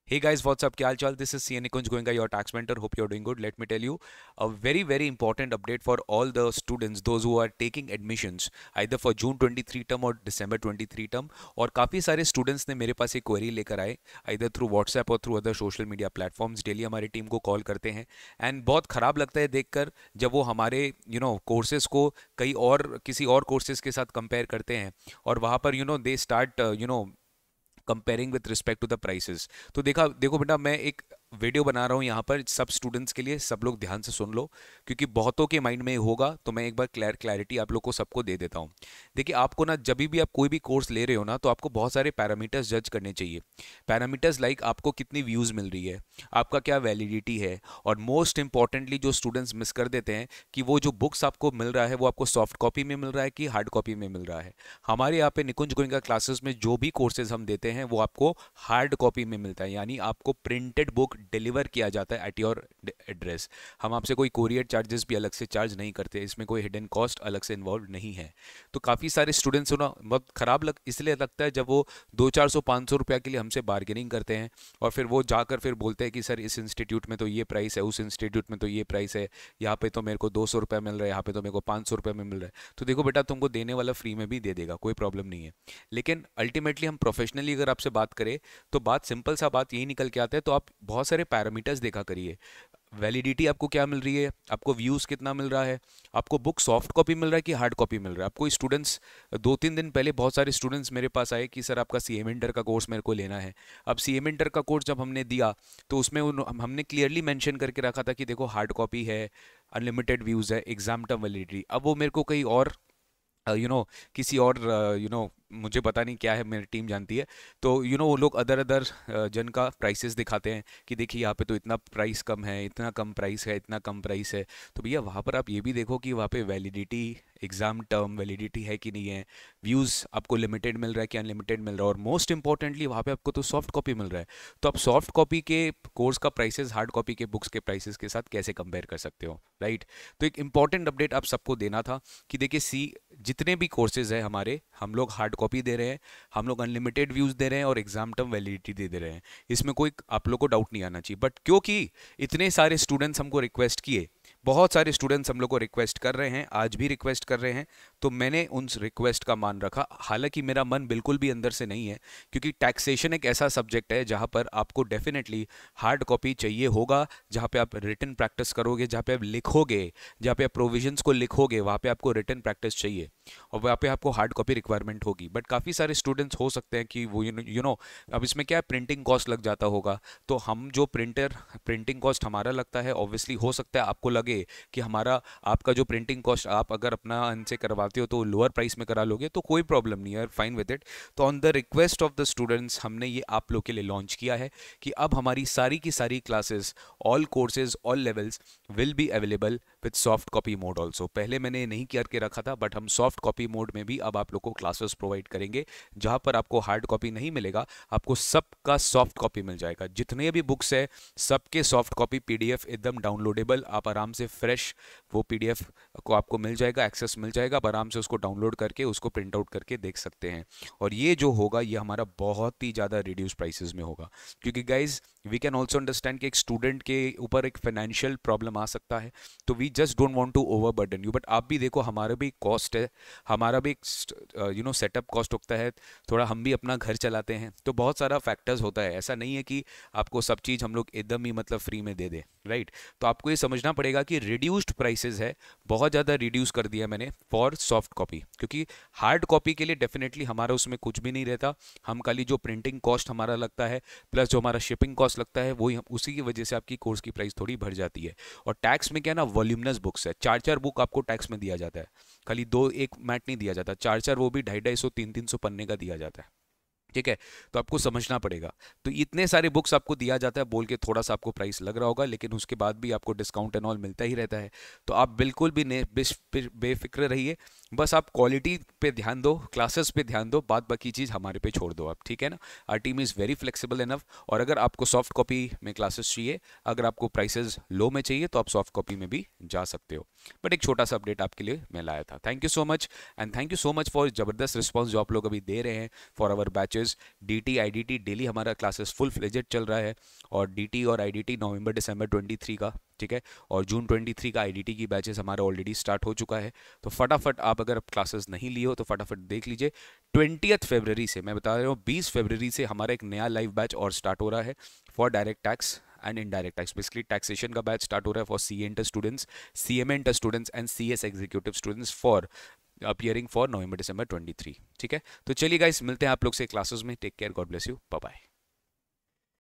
Hey guys, what's up? क्या हाल चाल? This is CA Nikunj Goenka, your tax mentor. Hope you're doing good. Let me tell you a very important update for all the students, those who are taking admissions either for June 23 term और December 23 term. और काफ़ी सारे students ने मेरे पास एक query लेकर आए either through WhatsApp और through other social media platforms. Daily हमारी टीम को कॉल करते हैं एंड बहुत ख़राब लगता है देखकर जब वो हमारे कोर्सेज को कई और किसी और कोर्सेज के साथ कंपेयर करते हैं और वहाँ पर they start comparing with respect to the prices. तो देखो बेटा, मैं एक वीडियो बना रहा हूँ यहाँ पर सब स्टूडेंट्स के लिए. सब लोग ध्यान से सुन लो क्योंकि बहुतों के माइंड में होगा, तो मैं एक बार क्लैरिटी आप लोग को सबको दे देता हूँ. देखिए, आपको ना जब भी आप कोई भी कोर्स ले रहे हो ना, तो आपको बहुत सारे पैरामीटर्स जज करने चाहिए. पैरामीटर्स लाइक आपको कितनी व्यूज़ मिल रही है, आपका क्या वैलिडिटी है, और मोस्ट इंपॉर्टेंटली जो स्टूडेंट्स मिस कर देते हैं कि वो जो बुक्स आपको मिल रहा है वो आपको सॉफ्ट कॉपी में मिल रहा है कि हार्ड कॉपी में मिल रहा है. हमारे यहाँ पे निकुंज गोयनका क्लासेस में जो भी कोर्सेज हम देते हैं वो आपको हार्ड कॉपी में मिलता है, यानी आपको प्रिंटेड बुक डिलीवर किया जाता है एट योर एड्रेस. हम आपसे कोई कोरियर चार्जेस भी अलग से चार्ज नहीं करते, इसमें कोई हिडन कॉस्ट अलग से इन्वॉल्व नहीं है. तो काफ़ी सारे स्टूडेंट्स को ना बहुत ख़राब इसलिए लगता है जब वो 200-400-500 रुपया के लिए हमसे बार्गेनिंग करते हैं और फिर वो जाकर फिर बोलते हैं कि सर इस इंस्टीट्यूट में तो ये प्राइस है, उस इंस्टीट्यूट में तो ये प्राइस है, यहाँ पे तो मेरे को 200 रुपये मिल रहा है, यहाँ पे तो मेरे को 500 रुपये में मिल रहा है. तो देखो बेटा, तुमको देने वाला फ्री में भी दे देगा, कोई प्रॉब्लम नहीं है. लेकिन अल्टीमेटली हम प्रोफेशनली अगर आपसे बात करें तो बात सिंपल सा बात यही निकल के आता है. तो आप बहुत सारे पैरामीटर्स देखा करिए. वैलिडिटी आपको क्या मिल रही है, आपको व्यूज़ कितना मिल रहा है, आपको बुक सॉफ्ट कॉपी मिल रहा है कि हार्ड कॉपी मिल रहा है. आपको स्टूडेंट्स 2-3 दिन पहले बहुत सारे स्टूडेंट्स मेरे पास आए कि सर आपका सी एम इंटर का कोर्स मेरे को लेना है. अब सी एम इंटर का कोर्स जब हमने दिया तो उसमें हमने क्लियरली मेंशन करके रखा था कि देखो हार्ड कॉपी है, अनलिमिटेड व्यूज़ है, एग्जाम टर्म वैलिडिटी. अब वो मेरे को कहीं और किसी और मुझे पता नहीं क्या है, मेरी टीम जानती है. तो वो लोग अदर अदर जन का प्राइसेस दिखाते हैं कि देखिए यहाँ पे तो इतना प्राइस कम है, इतना कम प्राइस है, इतना कम प्राइस है. तो भैया वहाँ पर आप ये भी देखो कि वहाँ पे वैलिडिटी, एग्जाम टर्म वैलिडिटी है कि नहीं है, व्यूज़ आपको लिमिटेड मिल रहा है कि अनलिमिटेड मिल रहा है, और मोस्ट इंपॉर्टेंटली वहाँ पे आपको तो सॉफ्ट कॉपी मिल रहा है. तो आप सॉफ्ट कॉपी के कोर्स का प्राइसेस हार्ड कॉपी के बुक्स के प्राइसेस के साथ कैसे कंपेयर कर सकते हो, राइट? तो एक इंपॉर्टेंट अपडेट आप सबको देना था कि देखिए जितने भी कोर्सेज हैं हमारे, हम लोग हार्ड कॉपी दे रहे हैं, हम लोग अनलिमिटेड व्यूज़ दे रहे हैं और एग्जाम टर्म वैलिडिटी दे रहे हैं. इसमें कोई आप लोग को डाउट नहीं आना चाहिए. बट क्योंकि इतने सारे स्टूडेंट्स हमको रिक्वेस्ट किए, बहुत सारे स्टूडेंट्स हम लोग को रिक्वेस्ट कर रहे हैं, आज भी रिक्वेस्ट कर रहे हैं, तो मैंने उन रिक्वेस्ट का मान रखा. हालांकि मेरा मन बिल्कुल भी अंदर से नहीं है, क्योंकि टैक्सेशन एक ऐसा सब्जेक्ट है जहां पर आपको डेफिनेटली हार्ड कॉपी चाहिए होगा, जहां पे आप रिटन प्रैक्टिस करोगे, जहां पे आप लिखोगे, जहां पे आप प्रोविजंस को लिखोगे, वहां पे आपको रिटन प्रैक्टिस चाहिए और वहाँ पे आपको हार्ड कॉपी रिक्वायरमेंट होगी. बट काफ़ी सारे स्टूडेंट्स हो सकते हैं कि वो अब इसमें क्या है, प्रिंटिंग कॉस्ट लग जाता होगा. तो हम जो प्रिंटिंग कॉस्ट हमारा लगता है, ऑब्वियसली हो सकता है आपको लगे कि हमारा आपका जो प्रिंटिंग कॉस्ट आप अगर अपना इनसे करवाते हो तो लोअर प्राइस में करा लोगे, तो कोई प्रॉब्लम नहीं है, फाइन विद इट. तो on the request of the students हमने ये आप लोग के लिए लॉन्च किया है कि अब हमारी सारी की सारी classes, all courses, all levels will be available with soft copy mode also. पहले मैंने नहीं करके रखा था, बट हम सॉफ्ट कॉपी मोड में भी अब आप लोग को क्लासेस प्रोवाइड करेंगे, जहां पर आपको हार्ड कॉपी नहीं मिलेगा, आपको सबका सॉफ्ट कॉपी मिल जाएगा. जितने भी बुक्स है सबके सॉफ्ट कॉपी पीडीएफ एकदम डाउनलोडेबल, आप आराम से फ्रेश वो पीडीएफ को आपको मिल जाएगा, एक्सेस मिल जाएगा, आप आराम से उसको डाउनलोड करके उसको प्रिंट आउट करके देख सकते हैं. और ये जो होगा ये हमारा बहुत ही ज़्यादा रिड्यूस प्राइसेस में होगा, क्योंकि guys we can also understand कि एक स्टूडेंट के ऊपर एक फाइनेंशियल प्रॉब्लम आ सकता है, तो we just don't want to overburden you. But आप भी देखो, हमारा भी कॉस्ट है, हमारा भी सेटअप कॉस्ट होता है, थोड़ा हम भी अपना घर चलाते हैं, तो बहुत सारा फैक्टर्स होता है. ऐसा नहीं है कि आपको सब चीज़ हम लोग एकदम ही मतलब फ्री में दे दें, राइट? तो आपको ये समझना पड़ेगा कि रिड्यूस्ड प्राइसेस है, बहुत ज़्यादा रिड्यूस कर दिया मैंने फॉर सॉफ्ट कॉपी, क्योंकि हार्ड कॉपी के लिए डेफिनेटली हमारा उसमें कुछ भी नहीं रहता. हम खाली जो प्रिंटिंग कॉस्ट हमारा लगता है प्लस जो हमारा शिपिंग कॉस्ट लगता है, वही उसी की वजह से आपकी कोर्स की प्राइस थोड़ी बढ़ जाती है. और टैक्स में क्या है ना, वॉल्यूमनस बुक्स है, 4-4 बुक आपको टैक्स में दिया जाता है, खाली 2-1 मैट नहीं दिया जाता, 4-4 वो भी 250-250, 300-300 पन्ने का दिया जाता है, ठीक है? तो आपको समझना पड़ेगा. तो इतने सारे बुक्स आपको दिया जाता है, बोल के थोड़ा सा आपको प्राइस लग रहा होगा, लेकिन उसके बाद भी आपको डिस्काउंट एंड ऑल मिलता ही रहता है. तो आप बिल्कुल भी बेफिक्र रहिए, बस आप क्वालिटी पे ध्यान दो, क्लासेस पे ध्यान दो, बाद बाकी चीज़ हमारे पे छोड़ दो आप, ठीक है ना? Our team is very flexible enough. और अगर आपको सॉफ्ट कॉपी में क्लासेस चाहिए, अगर आपको प्राइसेस लो में चाहिए, तो आप सॉफ्ट कॉपी में भी जा सकते हो. बट एक छोटा सा अपडेट आपके लिए मैं लाया था. Thank you so much, and thank you so much for ज़बरदस्त रिस्पॉन्स जो आप लोग अभी दे रहे हैं for our batches. Classes, DT IDT daily हमारा क्लासेस फुल फ्लेजेड चल रहा है, और डीटी और आईडीटी नवंबर दिसंबर 23 का, ठीक है, और जून 23 का आईडीटी की बैचेस हमारा ऑलरेडी स्टार्ट हो चुका है। तो फटाफट आप अगर क्लासेस नहीं लिए हो तो फटाफट देख लीजिए। 20 फरवरी से, मैं बता रहा हूँ 20 फरवरी से हमारा एक नया लाइव बैच और स्टार्ट हो रहा है for direct tax and indirect tax. Basically taxation का बैच स्टार्ट हो रहा है for C inter students, CMA inter students and CS executive students for appearing for November December 23, ठीक है। तो चलिए गाइस, मिलते हैं आप लोग से क्लासेस में। Take care, God bless you, bye bye.